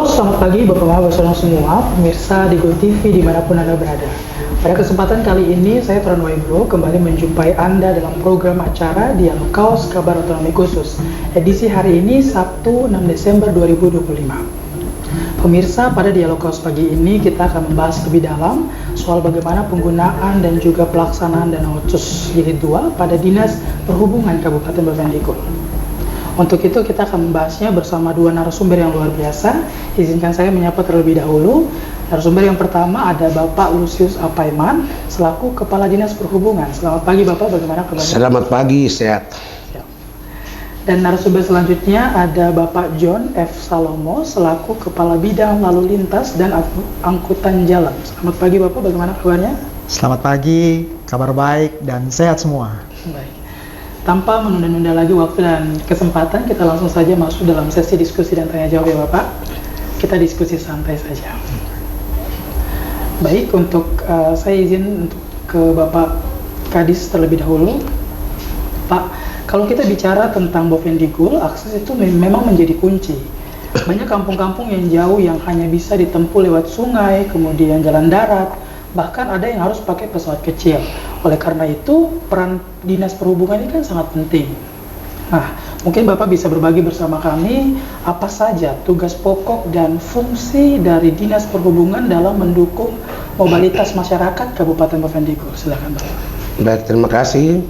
Halo, selamat pagi Bapak Bapak Saudara semua, pemirsa di Go TV dimanapun Anda berada. Pada kesempatan kali ini, saya Tuan Waibro kembali menjumpai Anda dalam program acara Dialog Kaos Kabar Otonomi Khusus, edisi hari ini Sabtu 6 Desember 2025. Pemirsa, pada Dialog Kaos pagi ini kita akan membahas lebih dalam soal bagaimana penggunaan dan juga pelaksanaan Dana Otsus Jilid 2 pada Dinas Perhubungan Kabupaten Bovendigul. Untuk itu kita akan membahasnya bersama dua narasumber yang luar biasa. Izinkan saya menyapa terlebih dahulu. Narasumber yang pertama ada Bapak Lusius Apaiman selaku Kepala Dinas Perhubungan. Selamat pagi Bapak, bagaimana kabarnya? Selamat pagi, sehat. Dan narasumber selanjutnya ada Bapak John F. Salomo selaku Kepala Bidang Lalu Lintas dan Angkutan Jalan. Selamat pagi Bapak, bagaimana kabarnya? Selamat pagi, kabar baik dan sehat semua. Baik. Tanpa menunda-nunda lagi waktu dan kesempatan, kita langsung saja masuk dalam sesi diskusi dan tanya jawab ya Bapak. Kita diskusi santai saja. Baik, untuk saya izin untuk ke Bapak Kadis terlebih dahulu. Pak, kalau kita bicara tentang Bovendigul, akses itu memang menjadi kunci. Banyak kampung-kampung yang jauh yang hanya bisa ditempuh lewat sungai, kemudian jalan darat, bahkan ada yang harus pakai pesawat kecil. Oleh karena itu, peran Dinas Perhubungan ini kan sangat penting. Nah, mungkin Bapak bisa berbagi bersama kami apa saja tugas pokok dan fungsi dari Dinas Perhubungan dalam mendukung mobilitas masyarakat Kabupaten Bovendigul. Silakan Bapak. Baik, terima kasih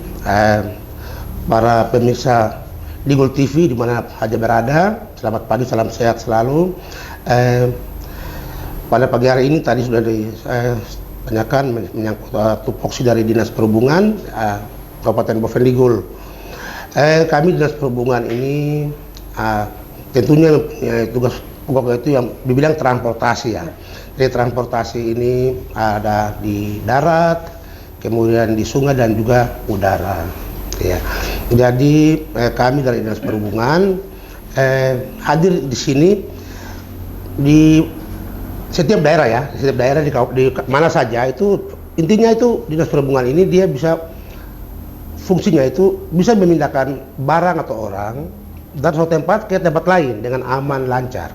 para pemirsa di Go TV di mana saja berada. Selamat pagi, salam sehat selalu. Pada pagi hari ini tadi sudah tanyakan menyangkut tupoksi dari Dinas Perhubungan Kabupaten Bovendigul. Kami Dinas Perhubungan ini tentunya mempunyai tugas pokok itu yang dibilang transportasi ya. Jadi transportasi ini ada di darat, kemudian di sungai dan juga udara. Ya. Jadi kami dari Dinas Perhubungan hadir di sini di setiap daerah ya, setiap daerah di mana saja itu intinya itu Dinas Perhubungan ini dia bisa fungsinya itu bisa memindahkan barang atau orang dari suatu tempat ke tempat lain dengan aman lancar,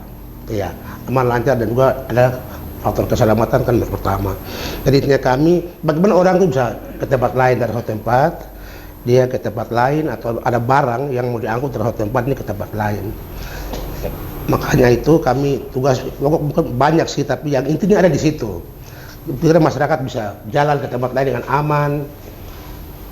ya aman lancar dan juga ada faktor keselamatan kan yang pertama. Jadi intinya kami bagaimana orang itu bisa ke tempat lain dari suatu tempat, dia ke tempat lain atau ada barang yang mau diangkut dari suatu tempat ini ke tempat lain. Makanya itu kami tugas pokok bukan banyak sih, tapi yang intinya ada di situ. Biar masyarakat bisa jalan ke tempat lain dengan aman,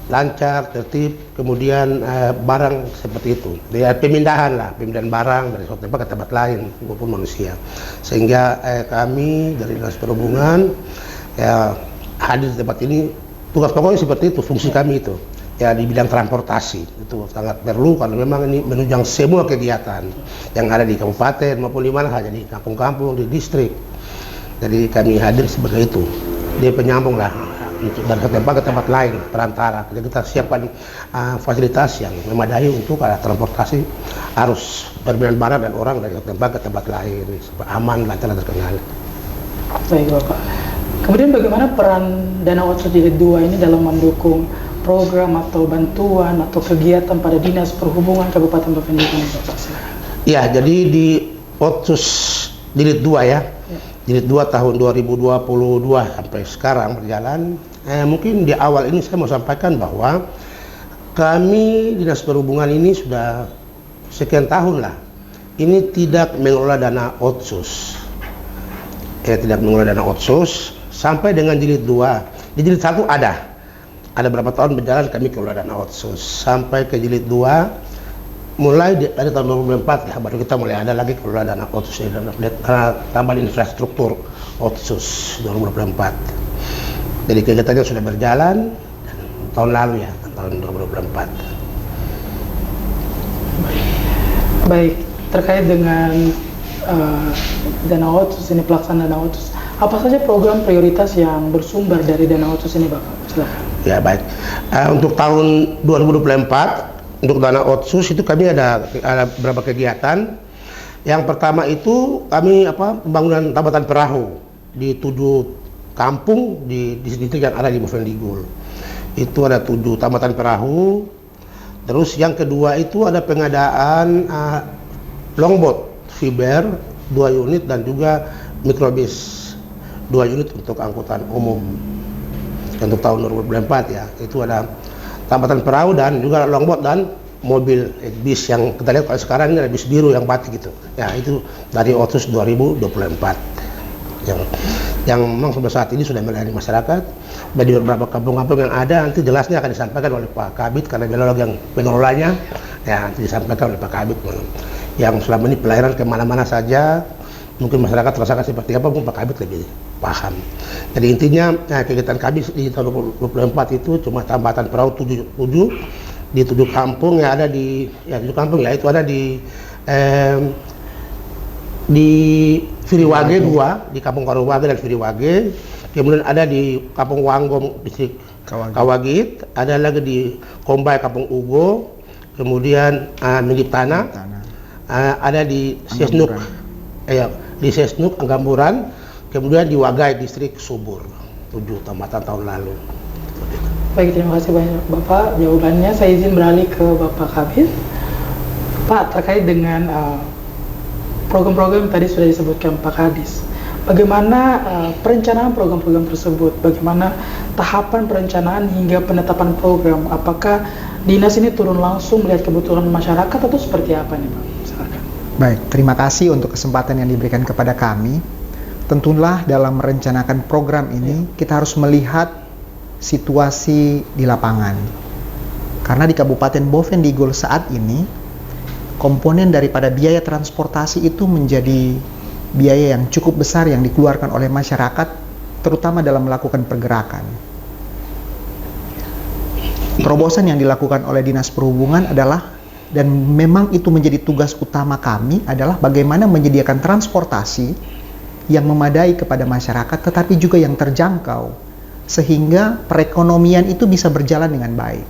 lancar, tertib, kemudian barang seperti itu. Dia pemindahan barang dari suatu tempat ke tempat lain maupun manusia. Sehingga kami dari Dinas Perhubungan hadir di tempat ini, tugas pokoknya seperti itu, fungsi kami itu. Ya di bidang transportasi itu sangat perlu karena memang ini menunjang semua kegiatan yang ada di kabupaten maupun di mana saja di kampung-kampung, di distrik. Jadi kami hadir sebagai itu, dia penyambung lah dari satu tempat ke tempat lain, perantara. Jadi kita siapkan fasilitas yang memadai untuk transportasi arus perpindahan barang dan orang dari satu tempat ke tempat lain supaya aman, lancar dan terkendali. Baik Bapak. Kemudian bagaimana peran Dana Otsus Jilid 2 ini dalam mendukung program atau bantuan atau kegiatan pada Dinas Perhubungan Kabupaten Bovendigul? Ya, jadi di Otsus Jilid 2 ya. Jilid 2 tahun 2022 sampai sekarang berjalan. Mungkin di awal ini saya mau sampaikan bahwa kami Dinas Perhubungan ini sudah sekian tahun lah ini tidak mengelola dana Otsus. Tidak mengelola dana Otsus sampai dengan Jilid 2. Di Jilid 1 ada berapa tahun berjalan kami kelola dana Otsus sampai ke Jilid 2 mulai dari tahun 2004 ya baru kita mulai ada lagi kelola dana Otsus karena tambahan infrastruktur Otsus 2024. Jadi kegiatannya sudah berjalan dan tahun lalu ya tahun 2024. Baik, terkait dengan dana Otsus ini, pelaksanaan dana Otsus, apa saja program prioritas yang bersumber dari dana Otsus ini Bapak? Silakan. Ya baik, untuk tahun 2024 untuk dana Otsus itu kami ada beberapa kegiatan. Yang pertama itu kami pembangunan tambatan perahu di 7 kampung di distrik yang ada di Bovendigul. Itu ada 7 tambatan perahu. Terus yang kedua itu ada pengadaan longboat fiber 2 unit dan juga mikrobis 2 unit untuk angkutan umum untuk tahun 2024 ya. Itu ada tambatan perahu dan juga longboat dan mobil bis yang kita lihat kalau sekarang ini ada bis biru yang batik gitu ya. Itu dari Otus 2024 yang memang sampai saat ini sudah melayani masyarakat. Dari beberapa kampung-kampung yang ada nanti jelasnya akan disampaikan oleh Pak Kabid karena beliau yang pengelolanya ya, nanti disampaikan oleh Pak Kabid yang selama ini pelayanan kemana-mana saja. Mungkin masyarakat rasakan seperti apa, mungkin Pak Kabid lebih paham. Jadi intinya kegiatan kami di tahun 2024 itu cuma tambatan perahu 7 di 7 kampung yang ada di 7 kampung ya, itu ada di Viriwage 2, di Kampung Karuwage dan Viriwage. Kemudian ada di Kampung Wanggom, distrik Kawagit. Ada lagi di Kombay, Kampung Ugo. Kemudian Minggip Tanah. Ada di Sesnuk, di Sesnuk, Anggamburan. Kemudian di Wagai, distrik Subur. 7 tambatan tahun lalu. Baik, terima kasih banyak Bapak jawabannya. Saya izin beralih ke Bapak Kabid. Pak, terkait dengan program-program yang tadi sudah disebutkan Pak Kadis, bagaimana perencanaan program-program tersebut? Bagaimana tahapan perencanaan hingga penetapan program? Apakah dinas ini turun langsung melihat kebutuhan masyarakat atau seperti apa nih Pak? Silakan. Baik, terima kasih untuk kesempatan yang diberikan kepada kami. Tentulah dalam merencanakan program ini kita harus melihat situasi di lapangan. Karena di Kabupaten Bovendigul saat ini komponen daripada biaya transportasi itu menjadi biaya yang cukup besar yang dikeluarkan oleh masyarakat, terutama dalam melakukan pergerakan. Terobosan yang dilakukan oleh Dinas Perhubungan adalah, dan memang itu menjadi tugas utama kami, adalah bagaimana menyediakan transportasi yang memadai kepada masyarakat, tetapi juga yang terjangkau, sehingga perekonomian itu bisa berjalan dengan baik.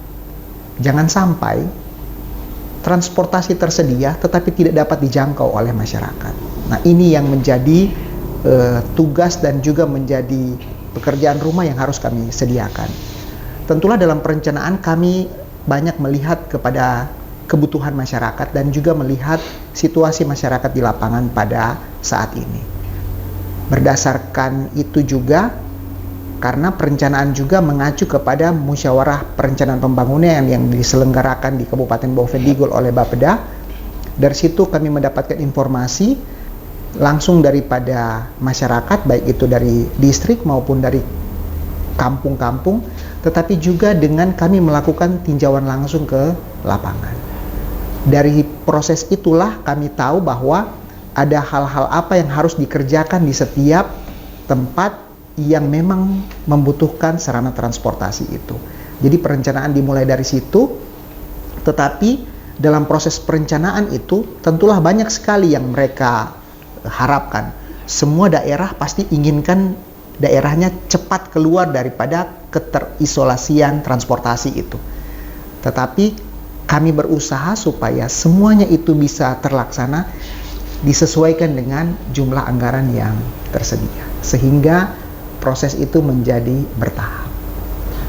Jangan sampai transportasi tersedia tetapi tidak dapat dijangkau oleh masyarakat. Nah, ini yang menjadi tugas dan juga menjadi pekerjaan rumah yang harus kami sediakan. Tentulah dalam perencanaan kami banyak melihat kepada kebutuhan masyarakat dan juga melihat situasi masyarakat di lapangan pada saat ini. Berdasarkan itu juga, karena perencanaan juga mengacu kepada musyawarah perencanaan pembangunan yang diselenggarakan di Kabupaten Bovendigul oleh Bapeda. Dari situ kami mendapatkan informasi langsung daripada masyarakat, baik itu dari distrik maupun dari kampung-kampung, tetapi juga dengan kami melakukan tinjauan langsung ke lapangan. Dari proses itulah kami tahu bahwa ada hal-hal apa yang harus dikerjakan di setiap tempat yang memang membutuhkan sarana transportasi itu. Jadi perencanaan dimulai dari situ, tetapi dalam proses perencanaan itu tentulah banyak sekali yang mereka harapkan. Semua daerah pasti inginkan daerahnya cepat keluar daripada keterisolasian transportasi itu. Tetapi kami berusaha supaya semuanya itu bisa terlaksana disesuaikan dengan jumlah anggaran yang tersedia, sehingga proses itu menjadi bertahap.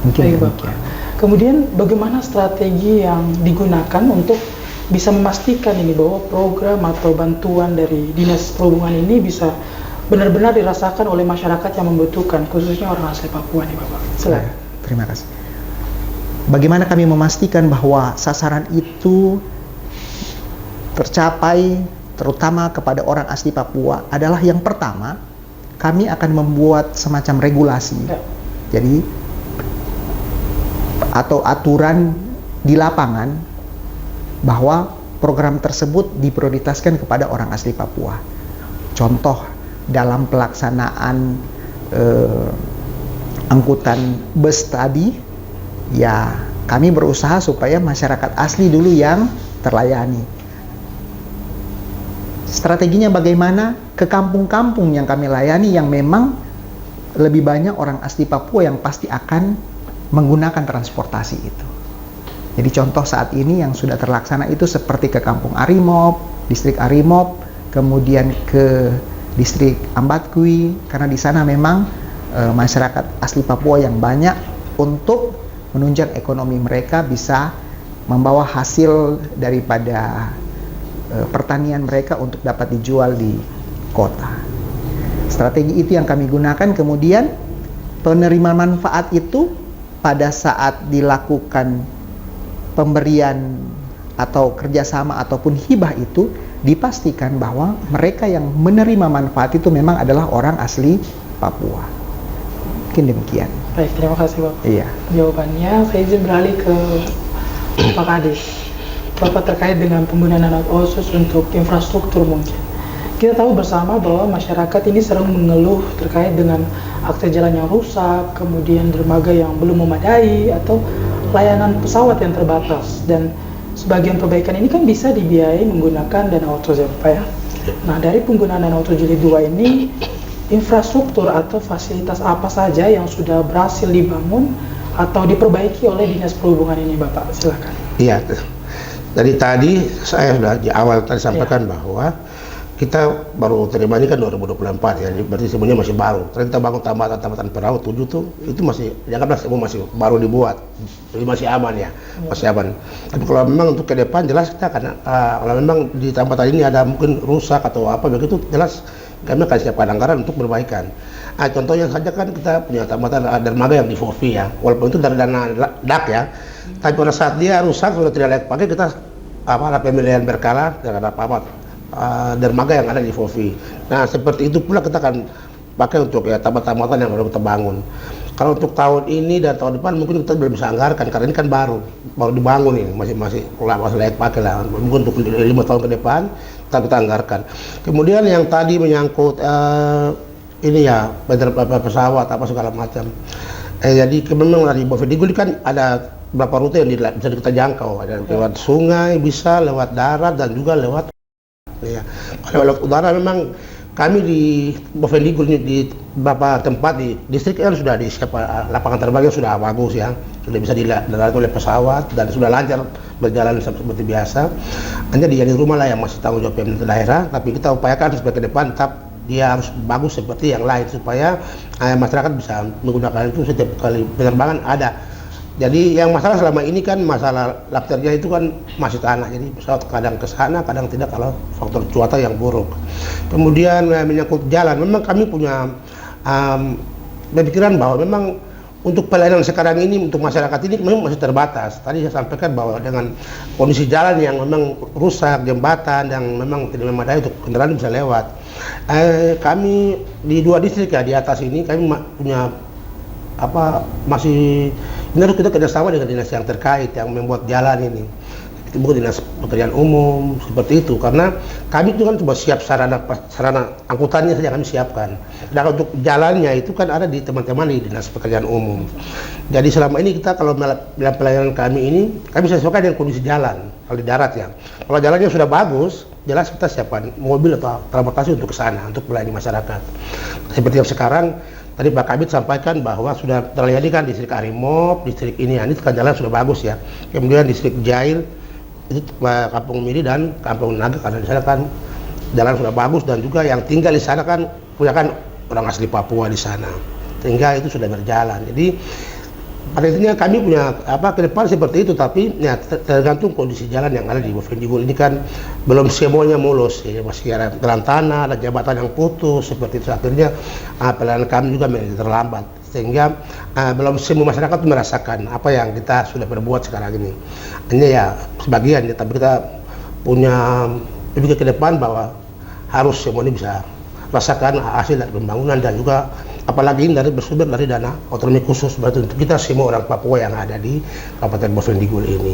Mungkin demikian. Kemudian bagaimana strategi yang digunakan untuk bisa memastikan ini bahwa program atau bantuan dari Dinas Perhubungan ini bisa benar-benar dirasakan oleh masyarakat yang membutuhkan, khususnya orang asli Papua nih Bapak? Silakan. Terima kasih. Bagaimana kami memastikan bahwa sasaran itu tercapai terutama kepada orang asli Papua adalah yang pertama, kami akan membuat semacam regulasi, jadi atau aturan di lapangan bahwa program tersebut diprioritaskan kepada orang asli Papua. Contoh dalam pelaksanaan angkutan bus tadi, ya kami berusaha supaya masyarakat asli dulu yang terlayani. Strateginya bagaimana? Ke kampung-kampung yang kami layani yang memang lebih banyak orang asli Papua yang pasti akan menggunakan transportasi itu. Jadi contoh saat ini yang sudah terlaksana itu seperti ke Kampung Arimop, distrik Arimop, kemudian ke distrik Ambatkui, karena di sana memang masyarakat asli Papua yang banyak, untuk menunjang ekonomi mereka bisa membawa hasil daripada pertanian mereka untuk dapat dijual di kota. Strategi itu yang kami gunakan. Kemudian penerima manfaat itu pada saat dilakukan pemberian atau kerjasama ataupun hibah itu dipastikan bahwa mereka yang menerima manfaat itu memang adalah orang asli Papua. Mungkin demikian. Baik, terima kasih Bapak. Iya. Jawabannya, saya izin beralih ke Pak Kadis. Bapak terkait dengan penggunaan dana otsus untuk infrastruktur mungkin. Kita tahu bersama bahwa masyarakat ini sering mengeluh terkait dengan akses jalan yang rusak, kemudian dermaga yang belum memadai, atau layanan pesawat yang terbatas. Dan sebagian perbaikan ini kan bisa dibiayai menggunakan dana otsus ya Pak ya. Nah, dari penggunaan dana otsus jilid 2 ini, infrastruktur atau fasilitas apa saja yang sudah berhasil dibangun atau diperbaiki oleh Dinas Perhubungan ini Bapak? Silakan. Iya, dari tadi saya sudah di awal tadi sampaikan bahwa kita baru terima ini kan 2024 ya, berarti semuanya masih baru. Terus kita bangun tambatan perahu 7 tuh, itu masih, janganlah semua masih baru dibuat, jadi masih aman ya, masih aman. Tapi kalau memang untuk ke depan jelas kita karena kalau memang di tambatan ini ada mungkin rusak atau apa begitu, jelas kami akan siapkan anggaran untuk perbaikan. Contohnya saja kan kita punya tambatan dermaga yang di 4V ya, walaupun itu dari dana DAK ya, tapi pada saat dia rusak sudah tidak layak pakai, kita ada pemilihan berkala dengan apa dermaga yang ada di 4V. Nah, seperti itu pula kita akan pakai untuk ya tambatan yang baru kita bangun. Kalau untuk tahun ini dan tahun depan mungkin kita belum bisa anggarkan karena ini kan baru dibangun ini, masih layak pakai lah. Mungkin untuk 5 tahun ke depan kita anggarkan. Kemudian yang tadi menyangkut ini ya pesawat apa segala macam. Jadi memang dari Bovendigul kan ada beberapa rute yang bisa kita jangkau, ada lewat sungai, bisa lewat darat dan juga lewat ya. Kalau lewat udara memang kami di Bovendigul di beberapa tempat di distrik kan sudah disiapkan lapangan terbangnya sudah bagus ya, sudah bisa dilalui oleh pesawat dan sudah lancar berjalan seperti biasa. Hanya di rumah lah yang masih tanggung jawab pemerintah daerah, tapi kita upayakan supaya ke depan tetap dia harus bagus seperti yang lain supaya masyarakat bisa menggunakan itu setiap kali penerbangan ada. Jadi yang masalah selama ini kan masalah lapternya itu kan masih tanah, jadi pesawat kadang ke sana, kadang tidak kalau faktor cuaca yang buruk. Kemudian menyangkut jalan, memang kami punya pemikiran bahwa memang untuk pelayanan sekarang ini untuk masyarakat ini memang masih terbatas. Tadi saya sampaikan bahwa dengan kondisi jalan yang memang rusak, jembatan yang memang tidak memadai untuk kendaraan bisa lewat. Kami di 2 distrik ya di atas ini kami punya masih ini harus kita kerjasama dengan dinas yang terkait yang membuat jalan ini. Itu bukan dinas pekerjaan umum seperti itu, karena kami itu kan cuma siap sarana angkutannya saja kami siapkan. Dan untuk jalannya itu kan ada di teman-teman di dinas pekerjaan umum. Jadi selama ini kita kalau dalam pelayanan kami ini kami sesuaikan dengan kondisi jalan kalau di darat ya. Kalau jalannya sudah bagus, jelas kita siapkan mobil atau transportasi untuk ke sana untuk melayani masyarakat. Seperti yang sekarang tadi Pak Kabit sampaikan bahwa sudah terjadi kan distrik Arimop, distrik ini kan jalan sudah bagus ya. Kemudian distrik Jail itu Kampung Miri dan Kampung Naga karena di sana kan jalan sudah bagus dan juga yang tinggal di sana kan punya kan orang asli Papua di sana, sehingga itu sudah berjalan. Jadi pada intinya kami punya ke depan seperti itu, tapi ya tergantung kondisi jalan yang ada di Bovendigul ini kan belum semuanya mulus ya, masih ada jalan tanah, ada jembatan yang putus seperti itu, akhirnya pelayanan kami juga terlambat sehingga belum semua masyarakat merasakan apa yang kita sudah berbuat sekarang ini. Hanya ya sebagian ya, tapi kita punya lebih ke depan bahwa harus semua ini bisa rasakan hasil dari pembangunan dan juga apalagi ini bersumber dari dana otonomi khusus berarti untuk kita semua orang Papua yang ada di Kabupaten Bovendigul ini.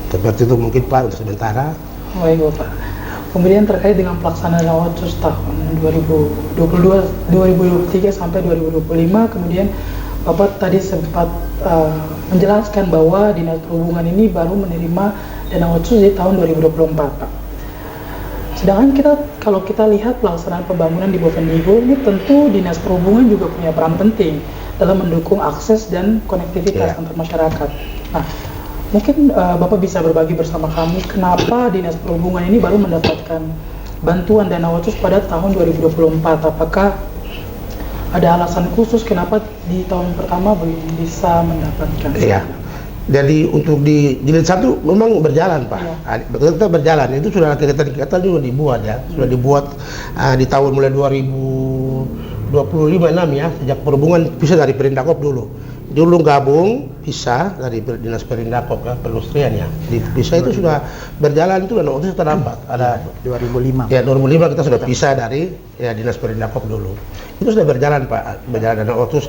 Seperti itu mungkin Pak untuk sementara. Baik Bapak. Kemudian terkait dengan pelaksanaan otsus tahun 2023 sampai 2025, kemudian Bapak tadi sempat menjelaskan bahwa Dinas Perhubungan ini baru menerima dana otsus di tahun 2024, Pak. Sedangkan kalau kita lihat pelaksanaan pembangunan di Bovendigul ini tentu Dinas Perhubungan juga punya peran penting dalam mendukung akses dan konektivitas antar masyarakat. Nah, mungkin Bapak bisa berbagi bersama kami kenapa Dinas Perhubungan ini baru mendapatkan bantuan dana otsus pada tahun 2024. Apakah ada alasan khusus kenapa di tahun pertama belum bisa mendapatkan? Iya. Jadi untuk di jilid 1 memang berjalan Pak. Betul kita berjalan. Itu sudah kegiatan juga dibuat ya. Sudah dibuat di tahun mulai 2025 ya, sejak perhubungan bisa dari Perindakop dulu. Dulu gabung bisa dari Dinas Perindakop ya, perindustrian ya. Bisa itu sudah berjalan itu dan waktu itu terlambat. Ada 2005. Ya 2005 kita sudah pisah dari ya Dinas Perindakop dulu. Itu sudah berjalan Pak, berjalan dan waktu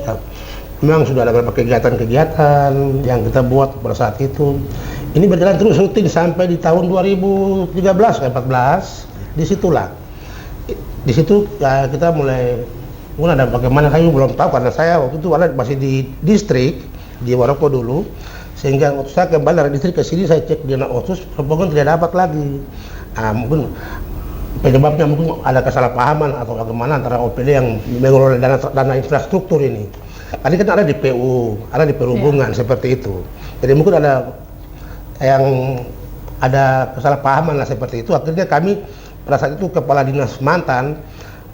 memang sudah ada beberapa kegiatan-kegiatan yang kita buat pada saat itu. Ini berjalan terus rutin sampai di tahun 2013 ke 14. Disitulah. Di situ ya, kita mulai ada bagaimana kami belum tahu karena saya waktu itu masih di distrik di Maroko dulu, sehingga waktu saya kembali dari distrik ke sini saya cek di Otsus perhubungan tidak dapat lagi. Mungkin penyebabnya mungkin ada kesalahpahaman atau bagaimana antara OPD yang mengelola dana infrastruktur ini. Tadi kan ada di PU, ada di perhubungan seperti itu. Jadi mungkin ada kesalahpahaman lah seperti itu. Akhirnya kami pada saat itu kepala dinas mantan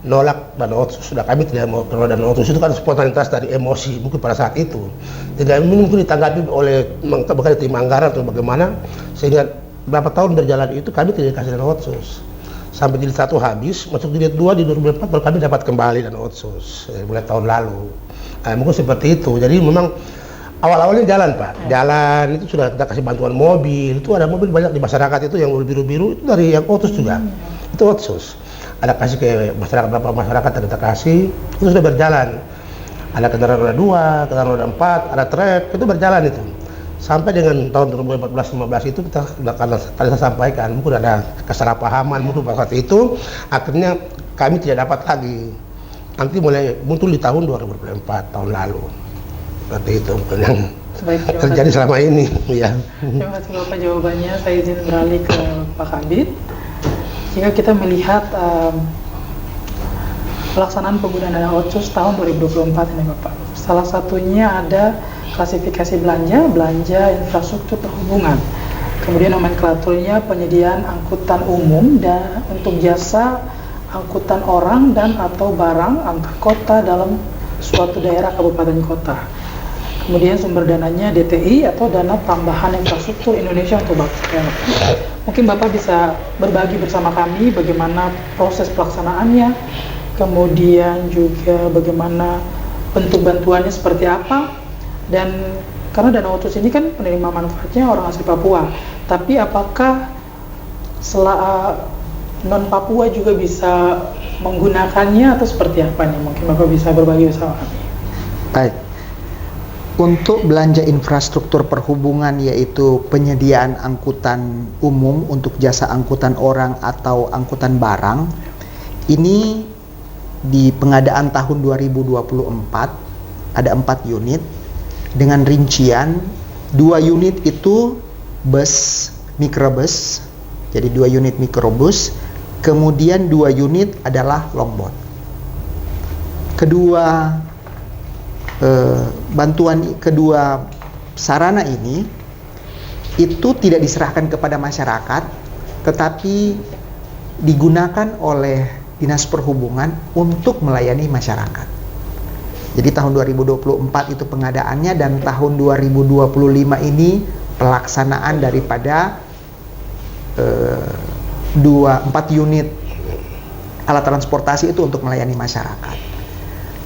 nolak dana Otsus. Sudah kami tidak mau nolak dana Otsus, itu kan spontanitas dari emosi mungkin pada saat itu. Tidak mungkin ditanggapi oleh bahkan tim anggaran atau bagaimana, sehingga berapa tahun berjalan itu kami tidak dikasih dana Otsus. Sampai jilid 1 habis, masuk jilid 2 di 2004 baru kami dapat kembali dana Otsus mulai tahun lalu. Mungkin seperti itu. Jadi memang awal-awalnya jalan Pak. Jalan itu sudah kita kasih bantuan mobil. Itu ada mobil banyak di masyarakat itu yang biru-biru itu dari yang Otsus juga. Itu Otsus. Ada kasih ke masyarakat, berapa masyarakat yang kita kasih, itu sudah berjalan. Ada kendaraan roda 2, kendaraan roda 4, ada trek, itu berjalan itu. Sampai dengan tahun 2014-15 itu kita karena tadi saya sampaikan mungkin ada kesalahpahaman mungkin pada saat itu, akhirnya kami tidak dapat lagi. Nanti mulai muncul di tahun 2024 tahun lalu. Seperti itu mungkin yang terjadi selama ini ya. Terima kasih Bapak jawabannya. Saya izin beralih ke Pak Kabid. Jika kita melihat pelaksanaan penggunaan dana Otsus tahun 2024 ini Bapak, salah satunya ada klasifikasi belanja infrastruktur perhubungan, kemudian nomenklaturnya penyediaan angkutan umum dan untuk jasa angkutan orang dan atau barang antar kota dalam suatu daerah kabupaten kota. Kemudian sumber dananya DTI atau dana tambahan infrastruktur Indonesia untuk bangsa. Mungkin Bapak bisa berbagi bersama kami bagaimana proses pelaksanaannya, kemudian juga bagaimana bentuk bantuannya seperti apa, dan karena dana Otsus ini kan penerima manfaatnya orang asli Papua, tapi apakah non Papua juga bisa menggunakannya atau seperti apa nih? Mungkin Bapak bisa berbagi bersama kami. Baik. Untuk belanja infrastruktur perhubungan yaitu penyediaan angkutan umum untuk jasa angkutan orang atau angkutan barang, ini di pengadaan tahun 2024 ada 4 unit dengan rincian 2 unit itu bus mikrobus, jadi 2 unit mikrobus, kemudian 2 unit adalah longboat. Kedua sarana ini itu tidak diserahkan kepada masyarakat, tetapi digunakan oleh Dinas Perhubungan untuk melayani masyarakat. Jadi tahun 2024 itu pengadaannya, dan tahun 2025 ini pelaksanaan daripada 4 unit alat transportasi itu untuk melayani masyarakat.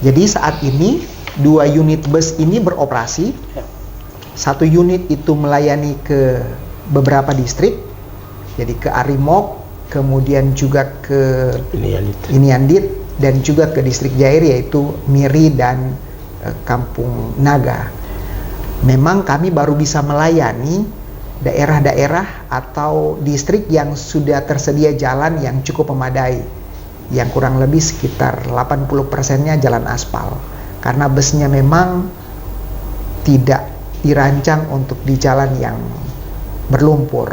Jadi saat ini 2 unit bus ini beroperasi, 1 unit itu melayani ke beberapa distrik, jadi ke Arimok, kemudian juga ke Iniandit, dan juga ke distrik Jair yaitu Miri dan Kampung Naga. Memang kami baru bisa melayani daerah-daerah atau distrik yang sudah tersedia jalan yang cukup memadai, yang kurang lebih sekitar 80%-nya jalan aspal, karena busnya memang tidak dirancang untuk di jalan yang berlumpur.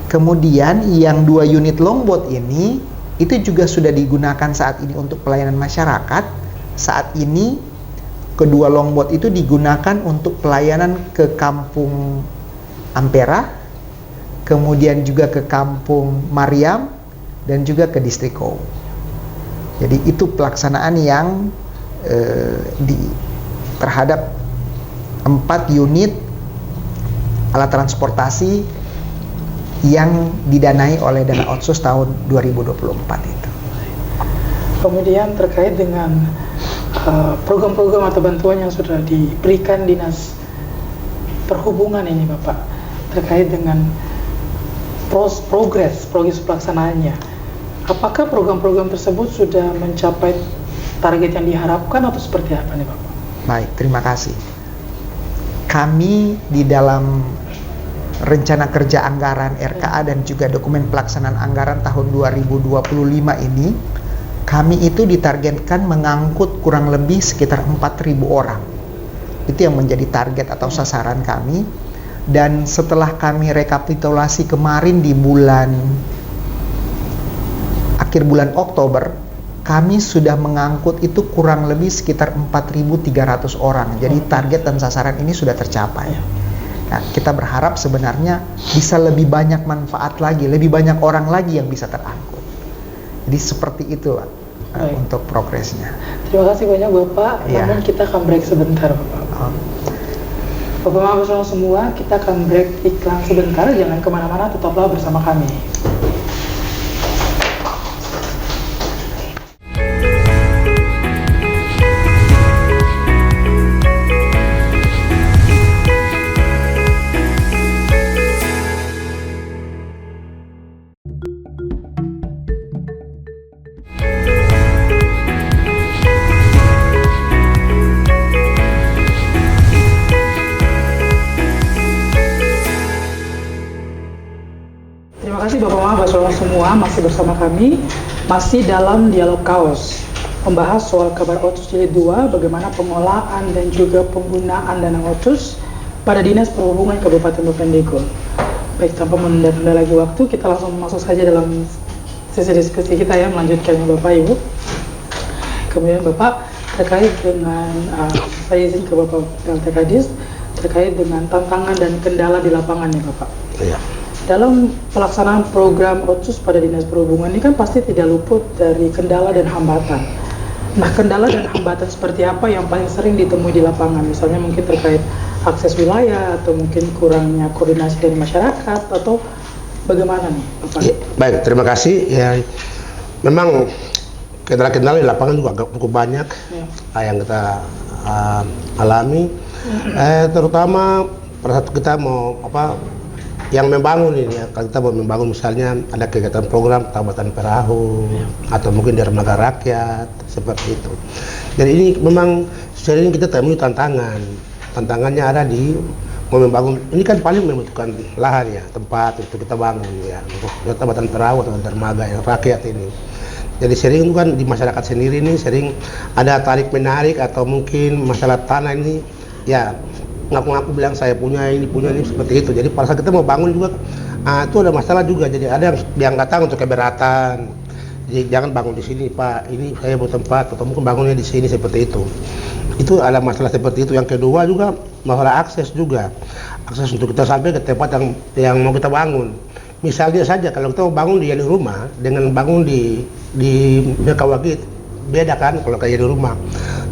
Kemudian yang 2 unit longboat ini itu juga sudah digunakan saat ini untuk pelayanan masyarakat. Saat ini kedua longboat itu digunakan untuk pelayanan ke Kampung Ampera, kemudian juga ke Kampung Mariam, dan juga ke distrik Kou. Jadi itu pelaksanaan yang terhadap 4 unit alat transportasi yang didanai oleh dana otsus tahun 2024 itu. Kemudian terkait dengan program-program atau bantuan yang sudah diberikan Dinas Perhubungan ini Bapak, terkait dengan progres pelaksanaannya, apakah program-program tersebut sudah mencapai target yang diharapkan atau seperti apa nih Bapak? Baik, terima kasih. Kami di dalam rencana kerja anggaran RKA dan juga dokumen pelaksanaan anggaran tahun 2025 ini, kami itu ditargetkan mengangkut kurang lebih sekitar 4.000 orang. Itu yang menjadi target atau sasaran kami. Dan setelah kami rekapitulasi kemarin di akhir bulan Oktober, kami sudah mengangkut itu kurang lebih sekitar 4.300 orang. Jadi target dan sasaran ini sudah tercapai. Nah, kita berharap sebenarnya bisa lebih banyak manfaat lagi, lebih banyak orang lagi yang bisa terangkut. Jadi seperti itu untuk progresnya. Terima kasih banyak Bapak. Namun kita akan break sebentar Bapak. Bapak-bapak semua, kita akan break iklan sebentar. Jangan kemana-mana, tetaplah bersama kami. Terima kasih Bapak-Bapak semua, masih bersama kami, masih dalam Dialog Kaos, membahas soal kabar Otsus Jilid 2, bagaimana pengolahan dan juga penggunaan dana Otsus pada Dinas Perhubungan Kabupaten Bovendigul. Baik, tanpa menunda lagi waktu, kita langsung masuk saja dalam sesi diskusi kita ya, melanjutkannya Bapak Ibu. Kemudian Bapak, terkait dengan, saya izin ke Bapak PLT Kadis, terkait dengan tantangan dan kendala di lapangan nih Bapak. Iya. Dalam pelaksanaan program Otsus pada Dinas Perhubungan ini kan pasti tidak luput dari kendala dan hambatan. Nah, kendala dan hambatan seperti apa yang paling sering ditemui di lapangan? Misalnya mungkin terkait akses wilayah, atau mungkin kurangnya koordinasi dari masyarakat, atau bagaimana nih Bapak? Ya, baik, terima kasih. Ya, memang kendala-kendala di lapangan juga cukup banyak yang kita alami. Terutama pada saat kita mau yang membangun ini ya, kalau kita mau membangun misalnya ada kegiatan program Tabatan Perahu atau mungkin dermaga rakyat seperti itu. Jadi ini memang sering kita temui tantangannya ada di mau membangun, ini kan paling membutuhkan lahan ya, tempat untuk kita bangun ya, untuk Tabatan Perahu atau dermaga yang rakyat ini. Jadi sering kan di masyarakat sendiri ini sering ada tarik menarik atau mungkin masalah tanah ini ya, ngaku-ngaku bilang saya punya ini seperti itu. Jadi pada saat kita mau bangun juga itu ada masalah juga. Jadi ada yang datang untuk keberatan. Jadi jangan bangun di sini Pak, ini saya mau tempat atau mungkin bangunnya di sini seperti itu. Itu ada masalah seperti itu. Yang kedua juga masalah akses juga. Akses untuk kita sampai ke tempat yang mau kita bangun. Misalnya saja kalau kita mau bangun di rumah dengan bangun di Bekawagit, beda kan kalau kayak di rumah.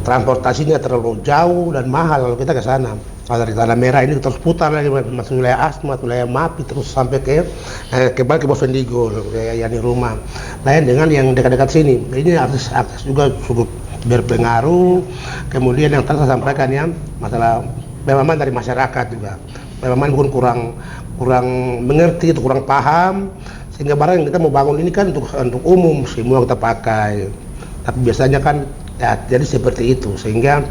Transportasinya terlalu jauh dan mahal kalau kita ke sana. Kalau dari Tanah Merah ini terus putar lagi masuk wilayah Asmat, wilayah Mapi, terus sampai kembali ke Bovendigul, kayak yang di rumah. Lain dengan yang dekat-dekat sini. Ini akses juga cukup berpengaruh. Kemudian yang tadi saya sampaikan ya, masalah pemahaman dari masyarakat juga. Pemahaman mungkin kurang mengerti atau kurang paham, sehingga barang yang kita mau bangun ini kan untuk umum semua kita pakai. Tapi biasanya kan ya, jadi seperti itu, sehingga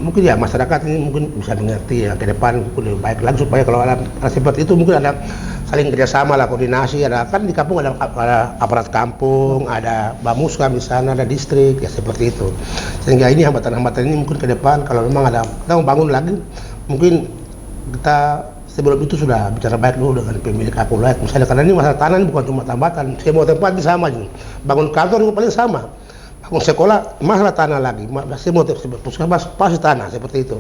mungkin ya masyarakat ini mungkin bisa mengerti ya ke depan mungkin lebih baik lagi, supaya kalau ada seperti itu mungkin ada saling kerjasama lah, koordinasi. Ada kan di kampung ada aparat kampung, ada Bamuska di sana, ada distrik ya seperti itu. Sehingga ini hambatan-hambatan ini mungkin ke depan kalau memang ada kita mau bangun lagi, mungkin kita sebelum itu sudah bicara baik dulu dengan pemilik akulat misalnya, karena ini masalah tanah ini bukan cuma tambatan, semua tempat ini sama juga. Bangun kantor juga paling sama. bangun sekolah masalah tanah lagi, masih mau puskesmas pasti tanah seperti itu.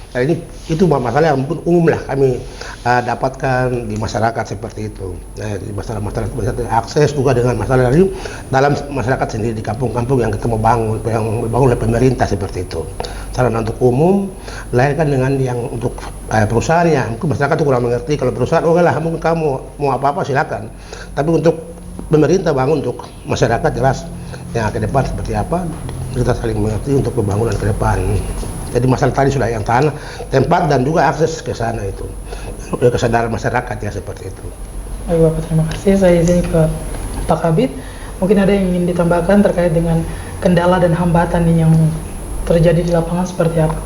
Nah, itu masalah yang mungkin umum lah kami dapatkan di masyarakat seperti itu. Nah, di masalah akses juga dengan masalah dari dalam masyarakat sendiri di kampung-kampung yang kita mau bangun, yang dibangun oleh pemerintah seperti itu. Sarana untuk umum, lain kan dengan yang untuk perusahaannya. Mungkin masyarakat itu kurang mengerti. Kalau perusahaan, oh lah, mungkin kamu mau apa-apa silakan. Tapi untuk pemerintah bangun untuk masyarakat jelas yang ke depan seperti apa, kita saling mengerti untuk pembangunan ke depan. Jadi masalah tadi sudah yang tanah, tempat dan juga akses ke sana itu. Kesadaran masyarakat ya seperti itu. Baik Bapak, terima kasih. Saya izin ke Pak Kabid. Mungkin ada yang ingin ditambahkan terkait dengan kendala dan hambatan yang terjadi di lapangan seperti apa?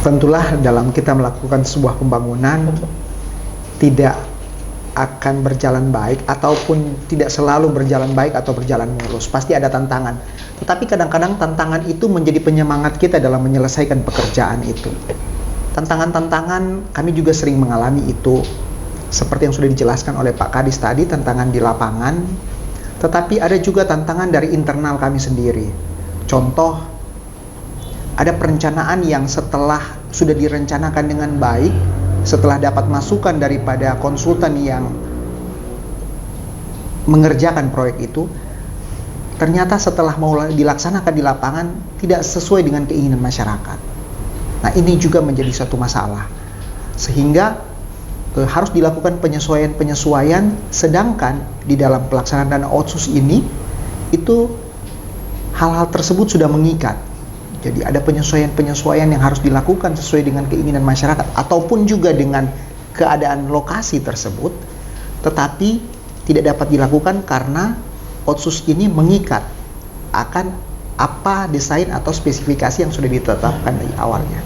Tentulah dalam kita melakukan sebuah pembangunan tidak akan berjalan baik ataupun tidak selalu berjalan baik atau berjalan mulus. Pasti ada tantangan. Tetapi kadang-kadang tantangan itu menjadi penyemangat kita dalam menyelesaikan pekerjaan itu. Tantangan-tantangan kami juga sering mengalami itu. Seperti yang sudah dijelaskan oleh Pak Kadis tadi, tantangan di lapangan. Tetapi ada juga tantangan dari internal kami sendiri. Contoh, ada perencanaan yang setelah sudah direncanakan dengan baik, setelah dapat masukan daripada konsultan yang mengerjakan proyek itu, ternyata setelah mau dilaksanakan di lapangan tidak sesuai dengan keinginan masyarakat. Nah, ini juga menjadi satu masalah, sehingga harus dilakukan penyesuaian, sedangkan di dalam pelaksanaan dana otsus ini itu hal-hal tersebut sudah mengikat. Jadi ada penyesuaian yang harus dilakukan sesuai dengan keinginan masyarakat ataupun juga dengan keadaan lokasi tersebut, tetapi tidak dapat dilakukan karena otsus ini mengikat akan apa desain atau spesifikasi yang sudah ditetapkan dari awalnya.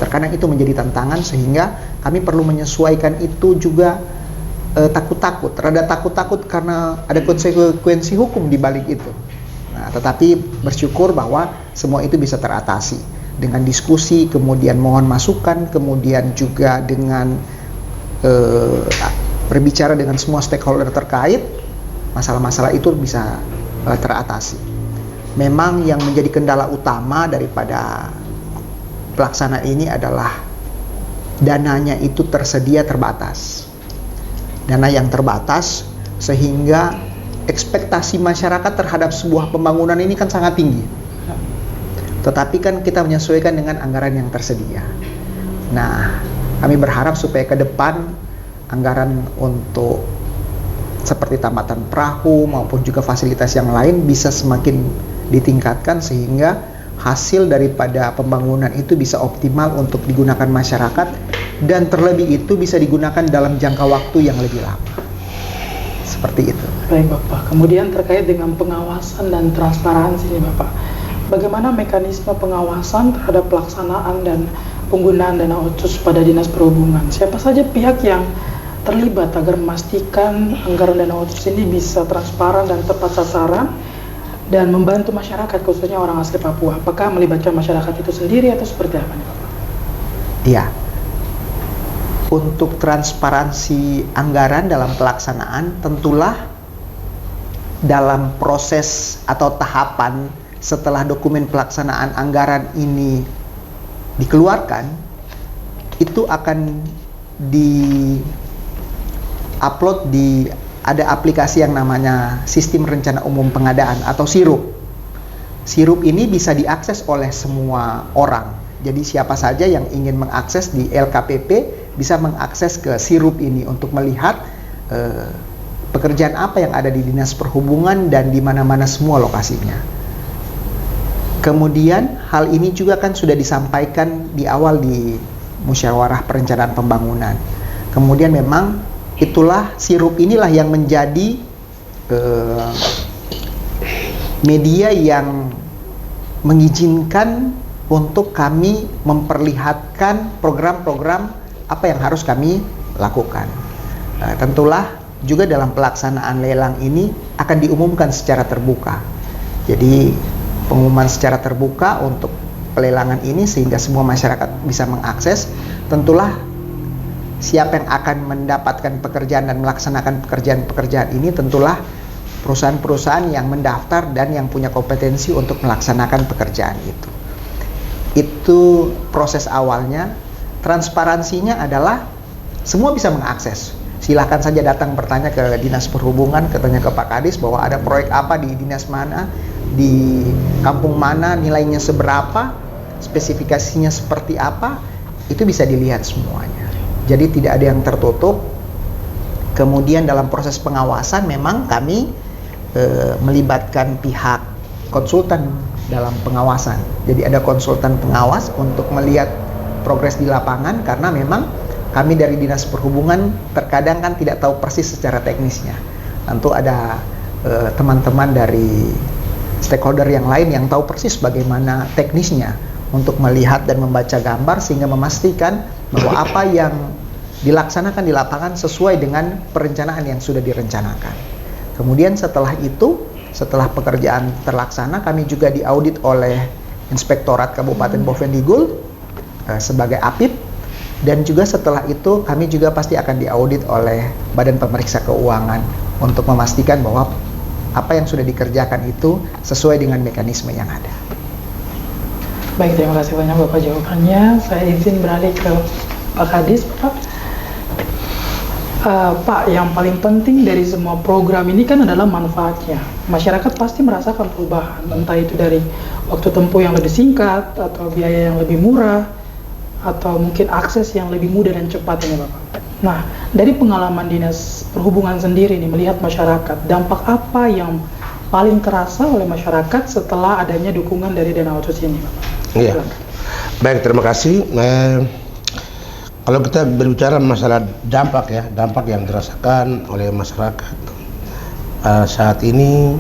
Terkadang itu menjadi tantangan sehingga kami perlu menyesuaikan itu juga takut-takut, rada takut-takut karena ada konsekuensi hukum di balik itu. Nah, tetapi bersyukur bahwa semua itu bisa teratasi dengan diskusi, kemudian mohon masukan, kemudian juga dengan berbicara dengan semua stakeholder terkait, masalah-masalah itu bisa teratasi. Memang yang menjadi kendala utama daripada pelaksanaan ini adalah dananya itu tersedia terbatas. Dana yang terbatas sehingga ekspektasi masyarakat terhadap sebuah pembangunan ini kan sangat tinggi. Tetapi kan kita menyesuaikan dengan anggaran yang tersedia. Nah, kami berharap supaya ke depan anggaran untuk seperti tambatan perahu maupun juga fasilitas yang lain bisa semakin ditingkatkan sehingga hasil daripada pembangunan itu bisa optimal untuk digunakan masyarakat dan terlebih itu bisa digunakan dalam jangka waktu yang lebih lama. Seperti itu. Baik Bapak, kemudian terkait dengan pengawasan dan transparansi nih Bapak, bagaimana mekanisme pengawasan terhadap pelaksanaan dan penggunaan dana otsus pada Dinas Perhubungan? Siapa saja pihak yang terlibat agar memastikan anggaran dana otsus ini bisa transparan dan tepat sasaran dan membantu masyarakat khususnya orang asli Papua? Apakah melibatkan masyarakat itu sendiri atau seperti apa nih Bapak? Iya. Untuk transparansi anggaran dalam pelaksanaan, tentulah dalam proses atau tahapan setelah dokumen pelaksanaan anggaran ini dikeluarkan, itu akan di-upload di ada aplikasi yang namanya Sistem Rencana Umum Pengadaan atau SIRUP. SIRUP ini bisa diakses oleh semua orang. Jadi siapa saja yang ingin mengakses di LKPP bisa mengakses ke SIRUP ini untuk melihat pekerjaan apa yang ada di Dinas Perhubungan dan di mana-mana semua lokasinya. Kemudian hal ini juga kan sudah disampaikan di awal di musyawarah perencanaan pembangunan. Kemudian memang itulah SIRUP inilah yang menjadi media yang mengizinkan untuk kami memperlihatkan program-program apa yang harus kami lakukan. Tentulah juga dalam pelaksanaan lelang ini akan diumumkan secara terbuka. Jadi pengumuman secara terbuka untuk pelelangan ini sehingga semua masyarakat bisa mengakses. Tentulah siapa yang akan mendapatkan pekerjaan dan melaksanakan pekerjaan-pekerjaan ini tentulah perusahaan-perusahaan yang mendaftar dan yang punya kompetensi untuk melaksanakan pekerjaan itu. Itu proses awalnya. Transparansinya adalah semua bisa mengakses. Silahkan saja datang bertanya ke Dinas Perhubungan, katanya ke Pak Kadis bahwa ada proyek apa di dinas mana, di kampung mana, nilainya seberapa, spesifikasinya seperti apa, itu bisa dilihat semuanya. Jadi tidak ada yang tertutup. Kemudian dalam proses pengawasan memang kami melibatkan pihak konsultan dalam pengawasan. Jadi ada konsultan pengawas untuk melihat progres di lapangan, karena memang kami dari Dinas Perhubungan terkadang kan tidak tahu persis secara teknisnya. Tentu ada teman-teman dari stakeholder yang lain yang tahu persis bagaimana teknisnya untuk melihat dan membaca gambar sehingga memastikan bahwa apa yang dilaksanakan di lapangan sesuai dengan perencanaan yang sudah direncanakan. Kemudian setelah itu, setelah pekerjaan terlaksana, kami juga diaudit oleh Inspektorat Kabupaten Bovendigul sebagai APIP. Dan juga setelah itu kami juga pasti akan diaudit oleh Badan Pemeriksa Keuangan untuk memastikan bahwa apa yang sudah dikerjakan itu sesuai dengan mekanisme yang ada. Baik, terima kasih banyak Bapak jawabannya. Saya izin beralih ke Pak Kadis, Pak. Pak, yang paling penting dari semua program ini kan adalah manfaatnya. Masyarakat pasti merasakan perubahan, entah itu dari waktu tempuh yang lebih singkat, atau biaya yang lebih murah, atau mungkin akses yang lebih mudah dan cepat ini Bapak. Nah, dari pengalaman Dinas Perhubungan sendiri nih, melihat masyarakat, dampak apa yang paling terasa oleh masyarakat setelah adanya dukungan dari dana otsus ini Bapak? Iya. Baik, terima kasih. Kalau kita berbicara masalah dampak ya, dampak yang dirasakan oleh masyarakat saat ini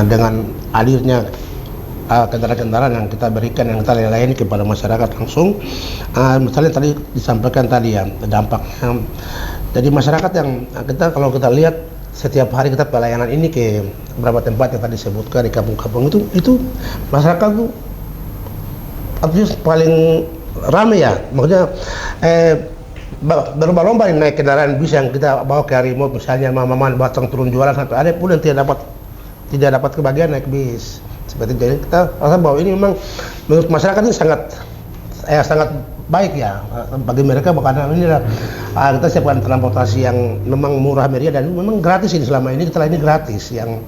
dengan alirnya kendaraan-kendaraan yang kita berikan, yang kita layani kepada masyarakat langsung. Misalnya tadi disampaikan tadi ya dampaknya. Jadi masyarakat yang kalau kita lihat setiap hari kita pelayanan ini ke beberapa tempat yang tadi disebutkan di kampung-kampung itu masyarakat tuh artinya paling ramai ya. Maksudnya berlomba-lomba naik kendaraan bis yang kita bawa ke remote, misalnya mama batang turun jualan sampai ada pun yang tidak dapat kebagian naik bis. Seperti itu. Jadi kita rasa bahwa ini memang menurut masyarakat ini sangat baik ya bagi mereka, karena ini kita siapkan transportasi yang memang murah meriah dan memang gratis ini. Selama ini kita layani gratis yang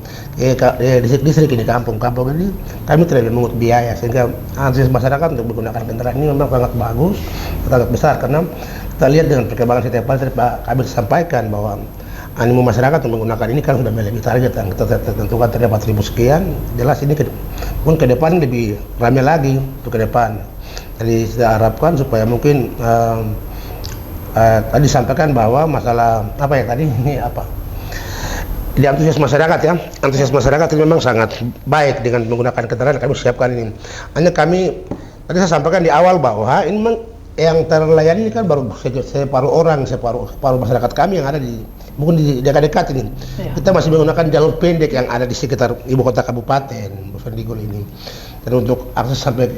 distrik ini, kampung-kampung ini kami tidak mengut biaya, sehingga antusias masyarakat untuk menggunakan kendaraan ini memang sangat bagus, sangat besar. Karena kita lihat dengan perkembangan setiap hari, Pak Kabir sampaikan bahwa animo masyarakat untuk menggunakan ini kan sudah melebihi target yang kita tentukan terdapat 1.000 sekian. Jelas ini pun ke depan lebih ramai lagi untuk ke depan. Jadi kita harapkan supaya mungkin tadi disampaikan bahwa masalah apa ya tadi ini apa di antusias masyarakat ya, antusias masyarakat ini memang sangat baik dengan menggunakan kendaraan kami siapkan ini. Hanya kami tadi saya sampaikan di awal bahwa ini memang yang terlayani ini kan baru separuh masyarakat kami yang ada bukan di dekat-dekat ini. Ya. Kita masih menggunakan jalur pendek yang ada di sekitar ibu kota kabupaten Bovendigul ini. Dan untuk akses sampai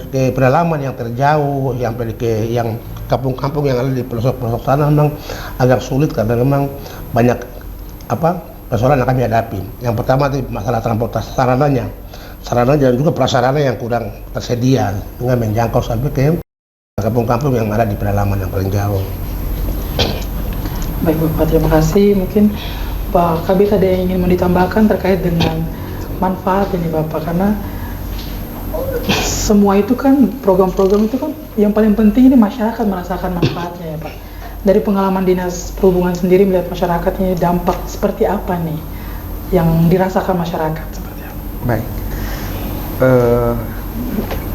ke pedalaman yang terjauh, yang kampung-kampung yang ada di pelosok-pelosok sana memang agak sulit karena memang banyak persoalan yang kami hadapi. Yang pertama itu masalah transportasi sarana dan juga prasarana yang kurang tersedia dengan menjangkau sampai ke kampung-kampung yang ada di pedalaman yang paling jauh. Baik Bapak, terima kasih. Mungkin Pak Kabir ada yang ingin ditambahkan terkait dengan manfaat ini Bapak, karena semua itu kan program-program itu kan yang paling penting ini masyarakat merasakan manfaatnya ya Pak. Dari pengalaman Dinas Perhubungan sendiri melihat masyarakatnya, dampak seperti apa nih yang dirasakan masyarakat seperti apa? Baik.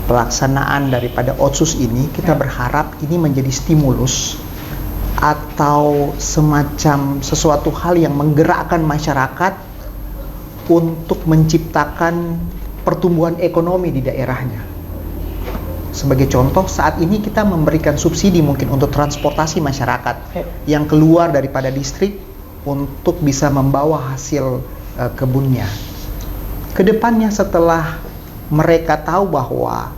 Pelaksanaan daripada otsus ini kita berharap ini menjadi stimulus atau semacam sesuatu hal yang menggerakkan masyarakat untuk menciptakan pertumbuhan ekonomi di daerahnya. Sebagai contoh, saat ini kita memberikan subsidi mungkin untuk transportasi masyarakat yang keluar daripada distrik untuk bisa membawa hasil kebunnya. Kedepannya setelah mereka tahu bahwa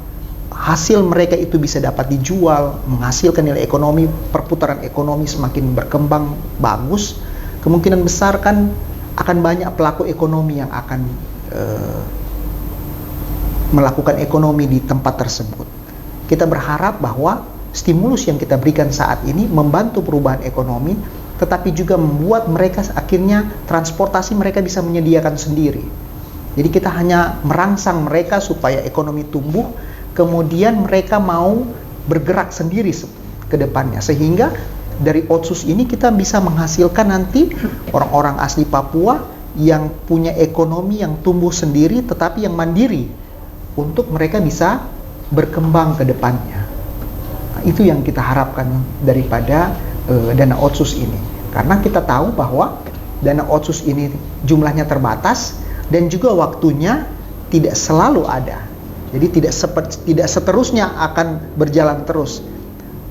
hasil mereka itu bisa dapat dijual, menghasilkan nilai ekonomi, perputaran ekonomi semakin berkembang bagus, kemungkinan besar kan akan banyak pelaku ekonomi yang akan melakukan ekonomi di tempat tersebut. Kita berharap bahwa stimulus yang kita berikan saat ini membantu perubahan ekonomi, tetapi juga membuat mereka akhirnya transportasi mereka bisa menyediakan sendiri. Jadi kita hanya merangsang mereka supaya ekonomi tumbuh, kemudian mereka mau bergerak sendiri ke depannya, sehingga dari Otsus ini kita bisa menghasilkan nanti orang-orang asli Papua yang punya ekonomi yang tumbuh sendiri tetapi yang mandiri untuk mereka bisa berkembang ke depannya. Nah, itu yang kita harapkan daripada dana Otsus ini. Karena kita tahu bahwa dana Otsus ini jumlahnya terbatas dan juga waktunya tidak selalu ada. Jadi tidak seterusnya akan berjalan terus.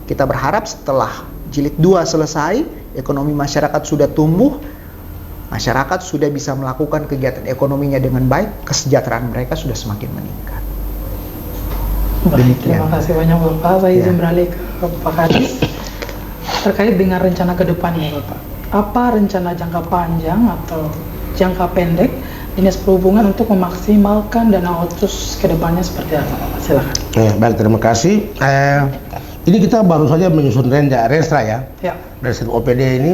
Kita berharap setelah jilid 2 selesai, ekonomi masyarakat sudah tumbuh, masyarakat sudah bisa melakukan kegiatan ekonominya dengan baik, kesejahteraan mereka sudah semakin meningkat. Baik, terima kasih banyak Bapak. Saya izin beralih ke Pak Kadis. Terkait dengan rencana ke depannya Bapak, apa rencana jangka panjang atau jangka pendek Dinas Perhubungan untuk memaksimalkan dana Otsus ke depannya seperti apa Bapak? Silakan. Baik, terima kasih. Ini kita baru saja menyusun Renstra ya. Ya. Dari satu OPD ini,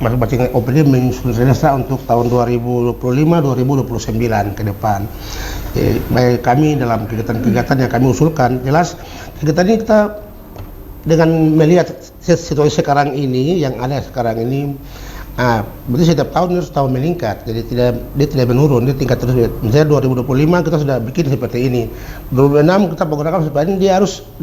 masing-masing OPD menyusun Renstra untuk tahun 2025-2029 ke depan. Baik kami dalam kegiatan-kegiatan yang kami usulkan, jelas kegiatan ini kita dengan melihat situasi sekarang ini, yang ada sekarang ini, berarti setiap tahun harus tahun meningkat, jadi dia tidak menurun, dia tingkat terus. Misalnya 2025 kita sudah bikin seperti ini, 2026 kita menggunakan seperti ini,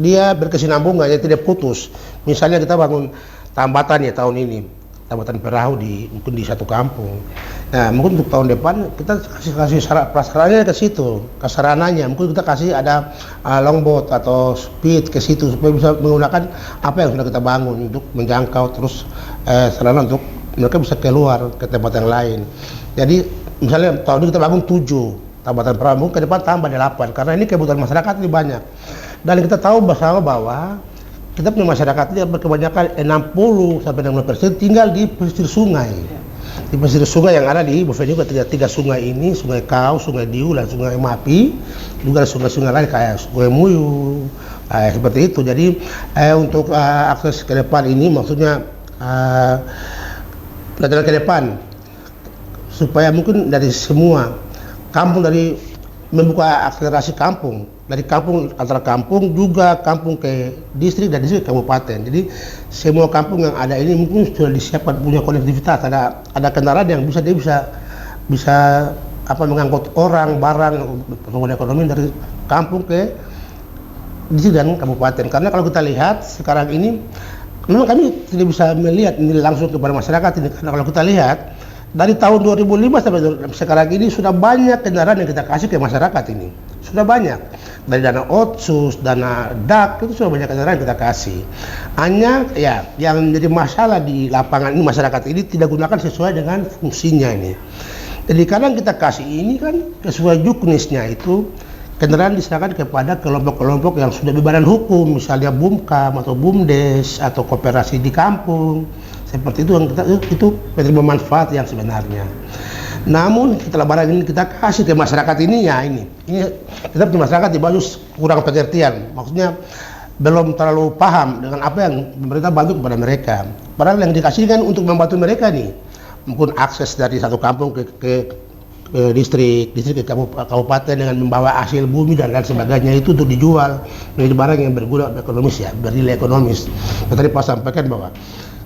dia berkesinambungan, dia tidak putus. Misalnya kita bangun tambatan ya tahun ini, tambatan perahu mungkin di satu kampung. Nah, mungkin untuk tahun depan kita kasih prasarannya ke situ, kasarananya, mungkin kita kasih ada longboat atau speed ke situ supaya bisa menggunakan apa yang sudah kita bangun untuk menjangkau terus sarana untuk mereka bisa keluar ke tempat yang lain. Jadi misalnya tahun ini kita bangun 7 tambatan perahu, ke depan tambah 8 karena ini kebutuhan masyarakat ini banyak. Dan kita tahu bersama bahwa kita punya masyarakat ini berkebanyakan 60-60% tinggal di pesisir sungai. Di pesisir sungai yang ada di Bovendigul, tiga sungai ini, Sungai Kau, Sungai Diu, dan Sungai Mapi, juga ada sungai-sungai lain kayak Sungai Muyu, seperti itu. Jadi untuk akses ke depan ini maksudnya pelajaran ke depan supaya mungkin dari semua kampung, dari membuka akselerasi kampung, dari kampung antara kampung juga kampung ke distrik dan distrik ke kabupaten. Jadi semua kampung yang ada ini mungkin sudah disiapkan punya konektivitas, ada kendaraan yang dia bisa mengangkut orang, barang, pertumbuhan ekonomi dari kampung ke distrik dan kabupaten. Karena kalau kita lihat sekarang ini memang kami tidak bisa melihat ini langsung kepada masyarakat ini, karena kalau kita lihat dari tahun 2005 sampai sekarang ini sudah banyak kendaraan yang kita kasih ke masyarakat ini, sudah banyak dari dana Otsus, dana DAK, itu sudah banyak kendaraan yang kita kasih. Hanya ya yang menjadi masalah di lapangan ini, masyarakat ini tidak gunakan sesuai dengan fungsinya ini. Jadi kadang kita kasih ini kan sesuai juknisnya itu kendaraan diserahkan kepada kelompok-kelompok yang sudah berbadan hukum, misalnya BUMKAM atau BUMDes atau koperasi di kampung, seperti itu yang itu penerima manfaat yang sebenarnya. Namun setelah barang ini kita kasih ke masyarakat ini, ya ini kita punya masyarakat di bawah kurang pengertian, maksudnya belum terlalu paham dengan apa yang pemerintah bantu kepada mereka. Padahal yang dikasih kan untuk membantu mereka nih, mungkin akses dari satu kampung ke distrik ke kabupaten dengan membawa hasil bumi dan lain sebagainya, itu untuk dijual menjadi barang yang berguna ekonomis, ya bernilai ekonomis. Tadi Pak sampaikan bahwa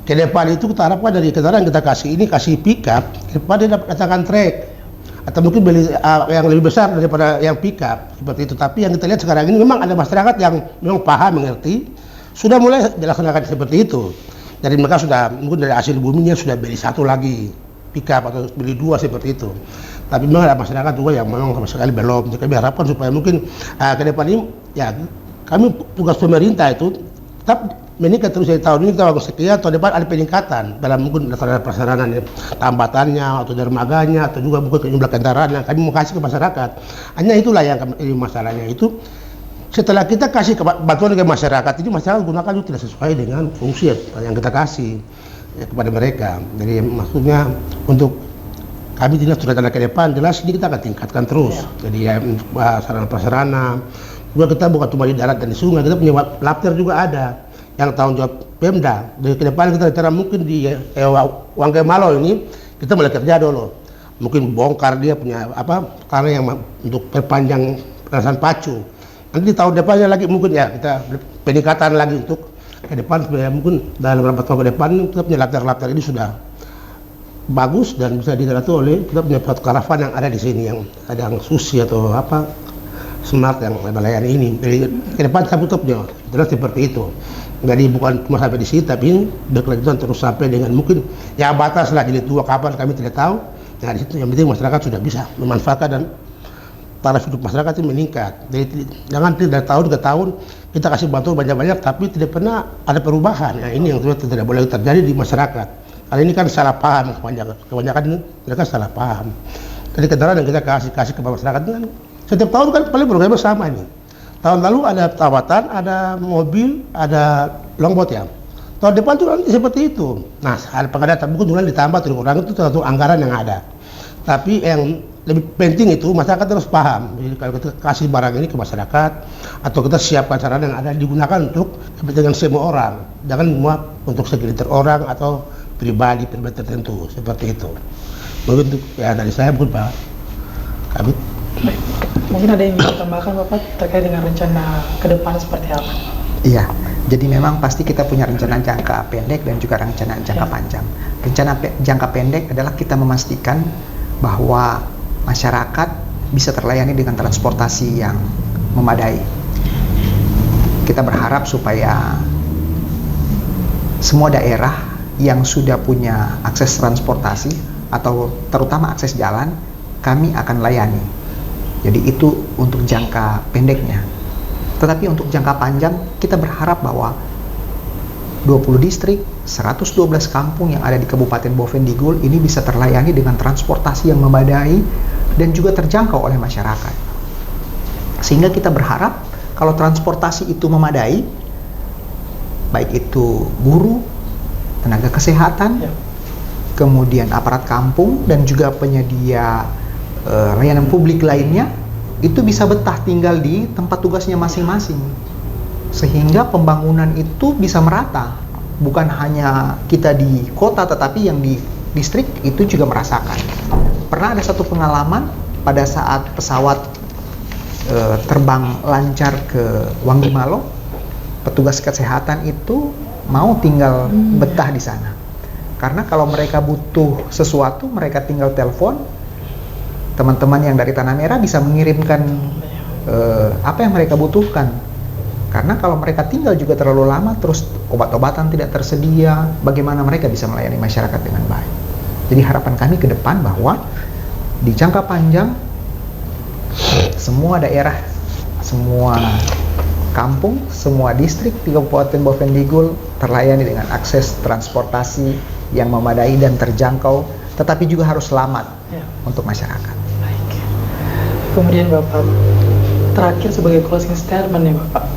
ke depan itu kita harapkan dari kendaraan kita kasih ini, kasih pickup, ke depan dia dapat katakan trek atau mungkin beli yang lebih besar daripada yang pickup seperti itu. Tapi yang kita lihat sekarang ini memang ada masyarakat yang memang paham, mengerti, sudah mulai dilaksanakan seperti itu. Jadi mereka sudah mungkin dari hasil buminya sudah beli satu lagi pickup atau beli 2 seperti itu. Tapi memang ada masyarakat juga yang memang sama sekali belum. Jadi kami harapkan supaya mungkin ke depan ini ya kami tugas pemerintah itu tetap meningkat terus dari tahun ini, kita bagus sekian, tahun depan ada peningkatan dalam mungkin prasarana tambatannya atau dermaganya atau juga mungkin jumlah kendaraan yang kami mau kasih ke masyarakat. Hanya itulah yang masalahnya itu. Setelah kita kasih bantuan ke masyarakat ini, masyarakat gunakan itu tidak sesuai dengan fungsi yang kita kasih kepada mereka. Jadi maksudnya untuk kami dinas sudah tanda ke depan, jelas ini kita akan tingkatkan terus. Jadi ya, sarana prasarana. Juga kita bukan cuma di darat dan di sungai, kita punya lapter juga ada yang tanggung jawab Pemda. Dari ke depan kita rencana mungkin di Wangkai Malo ini kita mulai kerja dulu. Mungkin bongkar dia punya karena yang untuk perpanjang perasaan pacu. Nanti di tahun depannya lagi mungkin ya kita peningkatan lagi untuk ke depan supaya mungkin dalam beberapa tahun ke depan kita punya lapter ini sudah bagus dan bisa dilalui oleh kita punya pesawat karavan yang ada di sini yang ada yang susi atau smart yang melayani ini. Jadi ke depan saya tutupnya jelas seperti itu. Jadi bukan cuma sampai di sini tapi berkelanjutan terus sampai dengan mungkin ya batas lah jilid 2 kapan kami tidak tahu. Nah di situ yang penting masyarakat sudah bisa memanfaatkan dan taraf hidup masyarakat itu meningkat. Jadi jangan dari tahun ke tahun kita kasih bantuan banyak-banyak tapi tidak pernah ada perubahan. Nah ini yang tidak boleh terjadi di masyarakat. Karena ini kan salah paham kebanyakan ini mereka salah paham. Jadi kendaraan yang kita kasih ke masyarakat kan setiap tahun kan paling programnya sama ini. Tahun lalu ada tawatan, ada mobil, ada longboat ya. Tahun depan tuh nanti seperti itu. Nah, ada pengadaan mungkin jumlah ditambah terus orang itu satu anggaran yang ada. Tapi yang lebih penting itu masyarakat harus paham. Jadi kalau kita kasih barang ini ke masyarakat atau kita siapkan sarana yang ada digunakan untuk kepentingan semua orang. Jangan cuma untuk segelintir orang atau pribadi tertentu seperti itu. Mungkin ya dari saya mungkin Pak Kabit. Mungkin ada yang bisa tambahkan Bapak terkait dengan rencana ke depan seperti apa? Iya, jadi memang pasti kita punya rencana jangka pendek dan juga rencana jangka panjang. Rencana jangka pendek adalah kita memastikan bahwa masyarakat bisa terlayani dengan transportasi yang memadai. Kita berharap supaya semua daerah yang sudah punya akses transportasi atau terutama akses jalan, kami akan layani. Jadi itu untuk jangka pendeknya. Tetapi untuk jangka panjang, kita berharap bahwa 20 distrik, 112 kampung yang ada di Kabupaten Bovendigul ini bisa terlayani dengan transportasi yang memadai dan juga terjangkau oleh masyarakat. Sehingga kita berharap kalau transportasi itu memadai, baik itu guru, tenaga kesehatan, kemudian aparat kampung dan juga penyedia layanan publik lainnya, itu bisa betah tinggal di tempat tugasnya masing-masing. Sehingga pembangunan itu bisa merata, bukan hanya kita di kota tetapi yang di distrik itu juga merasakan. Pernah ada satu pengalaman pada saat pesawat terbang lancar ke Wanggi Malo, petugas kesehatan itu mau tinggal betah di sana. Karena kalau mereka butuh sesuatu, mereka tinggal telepon, teman-teman yang dari Tanah Merah bisa mengirimkan apa yang mereka butuhkan. Karena kalau mereka tinggal juga terlalu lama, terus obat-obatan tidak tersedia, bagaimana mereka bisa melayani masyarakat dengan baik. Jadi harapan kami ke depan bahwa di jangka panjang, semua daerah, semua kampung, semua distrik di Kabupaten Bovendigul terlayani dengan akses transportasi yang memadai dan terjangkau, tetapi juga harus selamat untuk masyarakat. Baik. Kemudian Bapak, terakhir sebagai closing statement nih Bapak,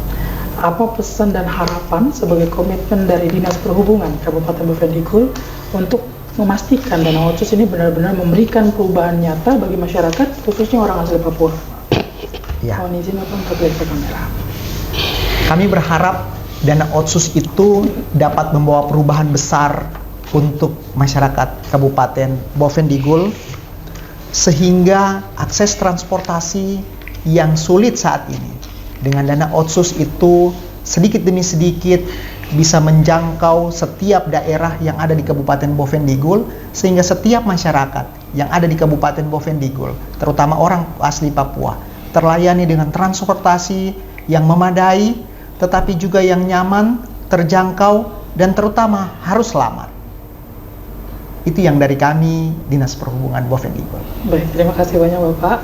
apa pesan dan harapan sebagai komitmen dari Dinas Perhubungan Kabupaten Bovendigul untuk memastikan dana otsus ini benar-benar memberikan perubahan nyata bagi masyarakat, khususnya orang asli Papua? Ya. Mohon izin Bapak untuk lihat ke kamera. Kami berharap dana otsus itu dapat membawa perubahan besar untuk masyarakat Kabupaten Bovendigul, sehingga akses transportasi yang sulit saat ini dengan dana otsus itu sedikit demi sedikit bisa menjangkau setiap daerah yang ada di Kabupaten Bovendigul, sehingga setiap masyarakat yang ada di Kabupaten Bovendigul, terutama orang asli Papua, terlayani dengan transportasi yang memadai, tetapi juga yang nyaman, terjangkau, dan terutama harus selamat. Itu yang dari kami, Dinas Perhubungan Bovendigul. Baik, terima kasih banyak Bapak.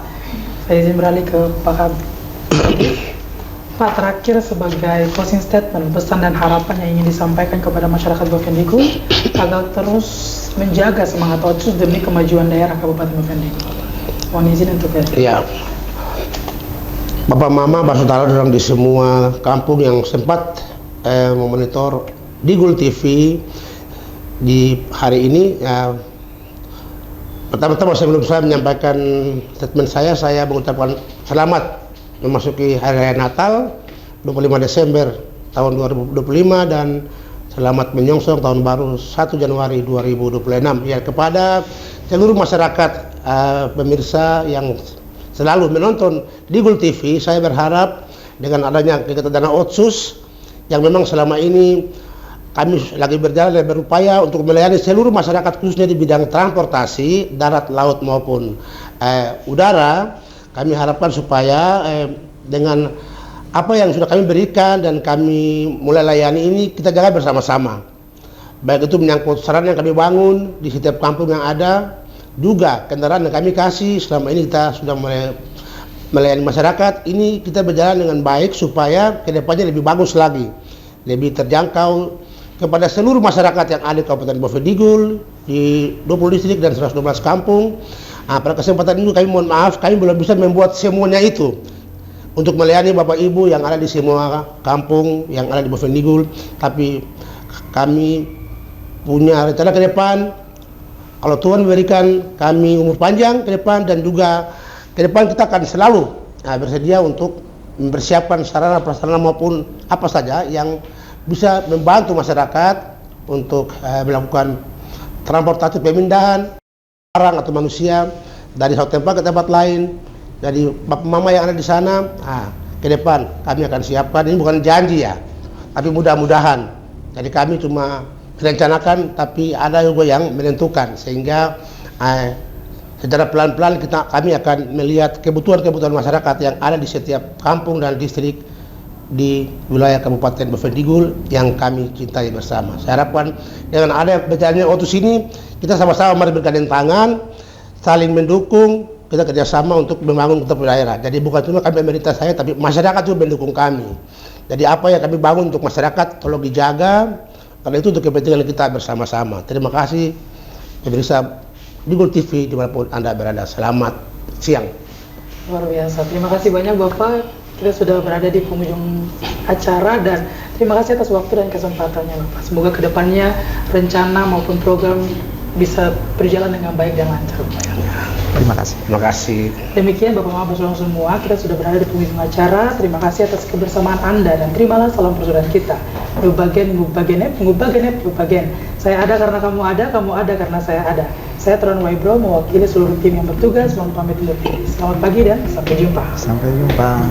Saya izin beralih ke Pak Kabit. Pak, terakhir sebagai closing statement, pesan dan harapan yang ingin disampaikan kepada masyarakat Bovendigul agar terus menjaga semangat otsus demi kemajuan daerah Kabupaten Bovendigul. Mohon izin untuk ya. Bapak Mama, Pak Saudara orang di semua kampung yang sempat memonitor Digul TV di hari ini, ya, Pertama-tama sebelum saya menyampaikan statement saya mengucapkan selamat memasuki hari raya Natal 25 Desember tahun 2025 dan selamat menyongsong tahun baru 1 Januari 2026 ya kepada seluruh masyarakat pemirsa yang selalu menonton Digul TV. Saya berharap dengan adanya kegiatan Dana Otsus yang memang selama ini kami lagi berjalan dan berupaya untuk melayani seluruh masyarakat khususnya di bidang transportasi darat, laut maupun udara. Kami harapkan supaya dengan apa yang sudah kami berikan dan kami mulai layani ini kita jaga bersama-sama. Baik itu menyangkut sarana yang kami bangun di setiap kampung yang ada, juga kendaraan yang kami kasih selama ini kita sudah melayani masyarakat. Ini kita berjalan dengan baik supaya kedepannya lebih bagus lagi, lebih terjangkau kepada seluruh masyarakat yang ada di Kabupaten Boven Digul, di 20 distrik dan 112 kampung. Pada kesempatan ini kami mohon maaf, kami belum bisa membuat semuanya itu untuk melayani Bapak Ibu yang ada di semua kampung yang ada di Boven Digul. Tapi kami punya rencana ke depan, kalau Tuhan memberikan kami umur panjang ke depan, dan juga ke depan kita akan selalu bersedia untuk mempersiapkan sarana prasarana maupun apa saja yang bisa membantu masyarakat untuk melakukan transportasi pemindahan barang atau manusia dari satu tempat ke tempat lain. Jadi bapak mama yang ada di sana, ke depan kami akan siapkan. Ini bukan janji ya, tapi mudah-mudahan. Jadi kami cuma merencanakan, tapi ada juga yang menentukan, sehingga secara pelan-pelan kami akan melihat kebutuhan-kebutuhan masyarakat yang ada di setiap kampung dan distrik di wilayah Kabupaten Boven Digul yang kami cintai bersama. Saya harapkan dengan ada berjalannya Otsus ini, kita sama-sama mari bergandeng tangan, saling mendukung, kita kerjasama untuk membangun kota daerah. Jadi bukan cuma kami pemerintah saya, tapi masyarakat juga mendukung kami. Jadi apa yang kami bangun untuk masyarakat tolong dijaga, karena itu untuk kepentingan kita bersama-sama. Terima kasih pemirsa Digul TV dimanapun Anda berada. Selamat siang. Luar biasa. Terima kasih banyak Bapak. Kita sudah berada di penghujung acara dan terima kasih atas waktu dan kesempatannya Bapak. Semoga kedepannya rencana maupun program bisa berjalan dengan baik dan lancar Bapak. Terima kasih. Terima kasih. Demikian Bapak-Bapak semua, kita sudah berada di penghujung acara. Terima kasih atas kebersamaan Anda dan terimalah salam persaudaraan kita. Ngubagen. Saya ada karena kamu ada karena saya ada. Saya Tron Waibro mewakili seluruh tim yang bertugas mohon pamit undur diri. Selamat pagi dan sampai jumpa. Sampai jumpa.